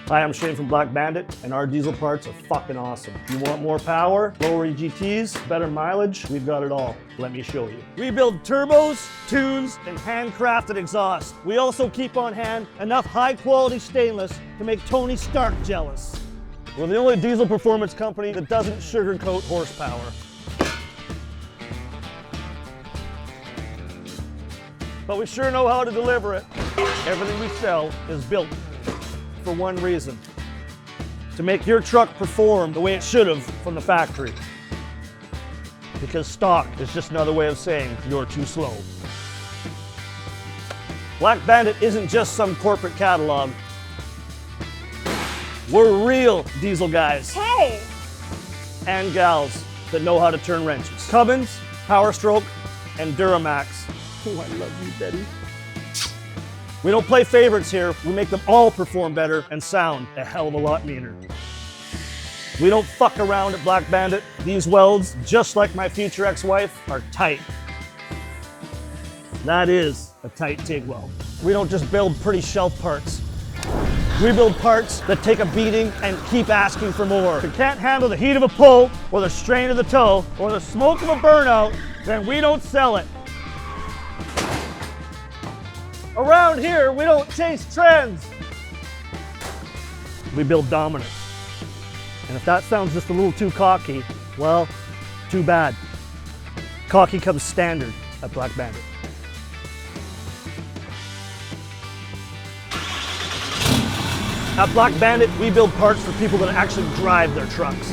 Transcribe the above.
Hi, I'm Shane from Black Bandit, and our diesel parts are fucking awesome. You want more power, lower EGTs, better mileage? We've got it all. Let me show you. We build turbos, tunes, and handcrafted exhaust. We also keep on hand enough high-quality stainless to make Tony Stark jealous. We're the only diesel performance company that doesn't sugarcoat horsepower. But we sure know how to deliver it. Everything we sell is built for one reason: to make your truck perform the way it should have from the factory. Because stock is just another way of saying you're too slow. Black Bandit isn't just some corporate catalog. We're real diesel guys. Hey! And gals that know how to turn wrenches. Cummins, Powerstroke, and Duramax. Oh, I love you, Betty. We don't play favorites here. We make them all perform better and sound a hell of a lot meaner. We don't fuck around at Black Bandit. These welds, just like my future ex-wife, are tight. That is a tight TIG weld. We don't just build pretty shelf parts. We build parts that take a beating and keep asking for more. If you can't handle the heat of a pull, or the strain of the toe, or the smoke of a burnout, then we don't sell it. Around here, we don't chase trends. We build dominance. And if that sounds just a little too cocky, well, too bad. Cocky comes standard at Black Bandit. At Black Bandit, we build parts for people that actually drive their trucks.